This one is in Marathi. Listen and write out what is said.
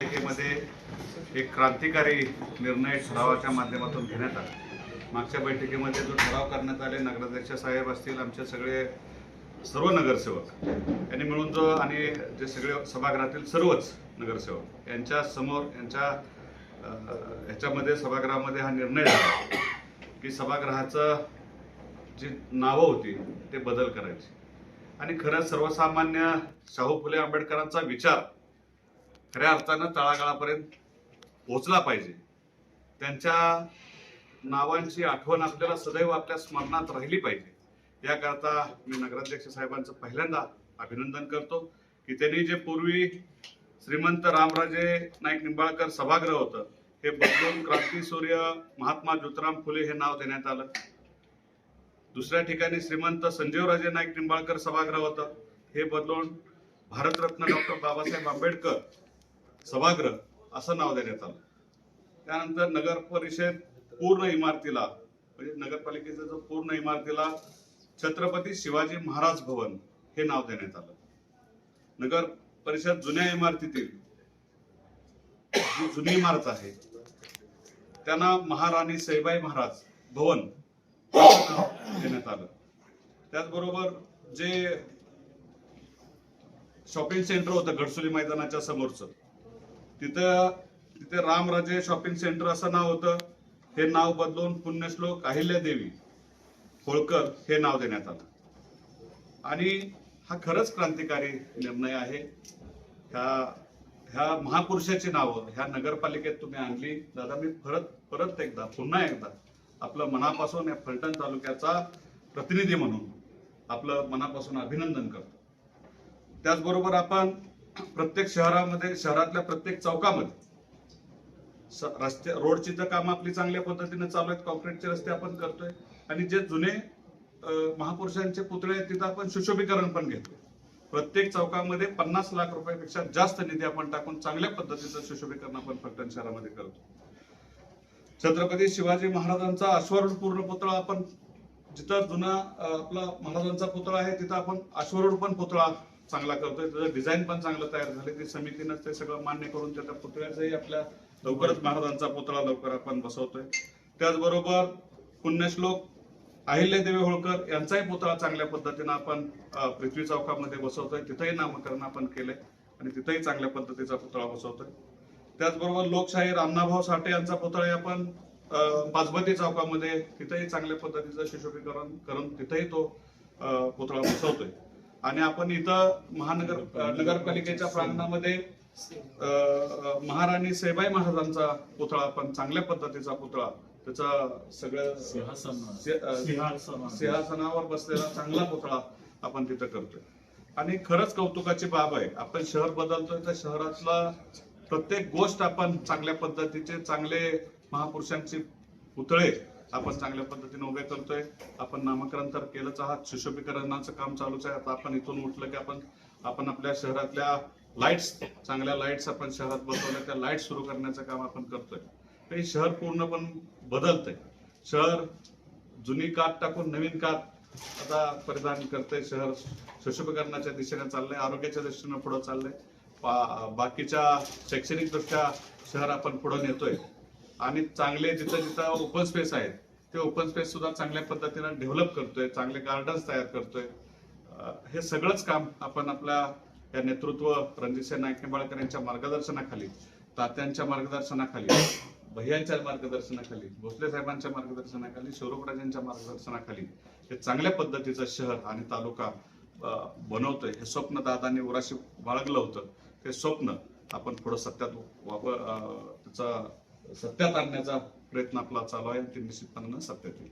बैठकीमध्ये एक क्रांतिकारी निर्णय ठरावाच्या माध्यमातून घेण्यात आला। मागच्या बैठकीमध्ये जो ठराव करण्यात आले, नगराध्यक्ष साहेब असतील, आमचे सगळे सर्व नगरसेवक यांनी मिळून जो आणि जे सगळे सभागृहातील सर्वच नगरसेवक यांच्या समोर ह्याच्यामध्ये सभागृहामध्ये हा निर्णय झाला की सभागृहाचं जी नावं होती ते बदल करायची आणि खरंच सर्वसामान्य शाहू फुले आंबेडकरांचा विचार खऱ्या अर्थानं तळागाळापर्यंत पोहोचला पाहिजे। त्यांच्या नावांची आठवण आपल्याला सदैव आपल्या स्मरणात राहिली पाहिजे। याकरता मी नगराध्यक्ष साहेबांचं पहिल्यांदा अभिनंदन करतो की त्यांनी जे पूर्वी श्रीमंत रामराजे नाईक निंबाळकर सभागृह होतं हे बदलून क्रांतीसूर्य महात्मा ज्योतिराव फुले हे नाव देण्यात आलं। दुसऱ्या ठिकाणी श्रीमंत संजीवराजे नाईक निंबाळकर सभागृह होतं हे बदलून भारतरत्न डॉक्टर बाबासाहेब आंबेडकर सभागृह असं नाव देण्यात आलं। त्यानंतर नगर परिषद पूर्ण इमारतीला म्हणजे नगरपालिकेच्या जो पूर्ण इमारतीला छत्रपती शिवाजी महाराज भवन हे नाव देण्यात आलं। नगर परिषद जुन्या इमारतीतील जी जुनी इमारत आहे त्यांना महाराणी सईबाई महाराज भवन असं नाव देण्यात आलं। त्याचबरोबर जे शॉपिंग सेंटर होतं घडसोली मैदानाच्या समोरचं तिथे रामराजे शॉपिंग सेंटर असं नाव होतं, हे नाव बदलून पुण्यश्लोक अहिल्यादेवी होळकर हे नाव देण्यात आलं। आणि हा खरंच क्रांतिकारी निर्णय आहे। ह्या महापुरुषाची नावं ह्या नगरपालिकेत तुम्ही आणली दादा, मी परत एकदा पुन्हा एकदा आपलं मनापासून या फलटण तालुक्याचा प्रतिनिधी म्हणून आपलं मनापासून अभिनंदन करतो। त्याचबरोबर आपण प्रत्येक शहरातल्या प्रत्येक चौकामध्ये रस्ते रोडची तर कामं आपली चांगल्या पद्धतीने चालू आहेत, कॉन्क्रीटचे रस्ते आपण करतोय आणि जे जुने महापुरुषांचे पुतळे आहेत तिथं आपण सुशोभीकरण पण घेतोय। प्रत्येक चौकामध्ये 50 लाख रुपयापेक्षा जास्त निधी आपण टाकून चांगल्या पद्धतीचं सुशोभीकरण आपण फलटण शहरामध्ये करतो। छत्रपती शिवाजी महाराजांचा अश्वारूढ पूर्ण पुतळा आपण जिथं जुना आपला महाराजांचा पुतळा आहे तिथं आपण अश्वारूढ पण पुतळा चांगला करतोय। त्याचं डिझाईन पण चांगलं तयार झाले, ती समितीनं ते सगळं मान्य करून त्या पुतळ्याचंही आपल्या लवकरच महाराजांचा पुतळा लवकर आपण बसवतोय। त्याचबरोबर पुण्यश्लोक अहिल्यादेवी होळकर यांचाही पुतळा चांगल्या पद्धतीनं आपण पृथ्वी चौकामध्ये बसवतोय, तिथंही नामकरण आपण केलंय आणि तिथंही चांगल्या पद्धतीचा पुतळा बसवतोय। त्याचबरोबर लोकशाहीर अण्णाभाऊ साठे यांचा पुतळा आपण बासमती चौकामध्ये तिथंही चांगल्या पद्धतीचं सुशोभीकरण करून तिथंही तो पुतळा बसवतोय। आणि आपण इथं नगरपालिकेच्या प्रांगणामध्ये महाराणी सईबाई महाराजांचा पुतळा आपण चांगल्या पद्धतीचा पुतळा त्याचा सगळं सिंहासनावर बसलेला चांगला पुतळा आपण तिथं करतोय। आणि खरंच कौतुकाची बाब आहे, आपण शहर बदलतोय तर शहरातला प्रत्येक गोष्ट आपण चांगल्या पद्धतीचे चांगले महापुरुषांचे पुतळे आपण चांगल्या पद्धतीने उभे करतोय। आपण नामकरण तर केलंच आहात, सुशोभीकरणाचं काम चालूच आहे। आता आपण इथून उठलं की आपण आपल्या शहरातल्या लाईट्स चांगल्या लाईट्स आपण शहरात बसवल्या, त्या लाईट सुरू करण्याचं काम आपण करतोय। हे शहर पूर्णपण बदलतंय, शहर जुनी कात टाकून नवीन कात आता परिधान करतंय। शहर सुशोभीकरणाच्या दिशेने चाललंय, आरोग्याच्या दृष्टीने पुढे चाललंय, बाकीच्या शैक्षणिक दृष्ट्या शहर आपण पुढे नेतोय आणि चांगले जिथं ओपन स्पेस आहेत ते ओपन स्पेस सुद्धा चांगल्या पद्धतीने डेव्हलप करतोय, चांगले गार्डन्स तयार करतोय। हे सगळंच काम आपण आपल्या या नेतृत्व रणजितसिंह नाईक निंबाळकर यांच्या मार्गदर्शनाखाली, तात्यांच्या मार्गदर्शनाखाली, भैयांच्या मार्गदर्शनाखाली, भोसले साहेबांच्या मार्गदर्शनाखाली, शिवराजराजांच्या मार्गदर्शनाखाली हे चांगल्या पद्धतीचं शहर आणि तालुका बनवतोय। हे स्वप्न दादांनी उराशी बाळगलं होतं, ते स्वप्न आपण पुढे सत्यात आणण्याचा प्रयत्न आपला चालू आहे, ते निश्चितपणे सत्यात येईल।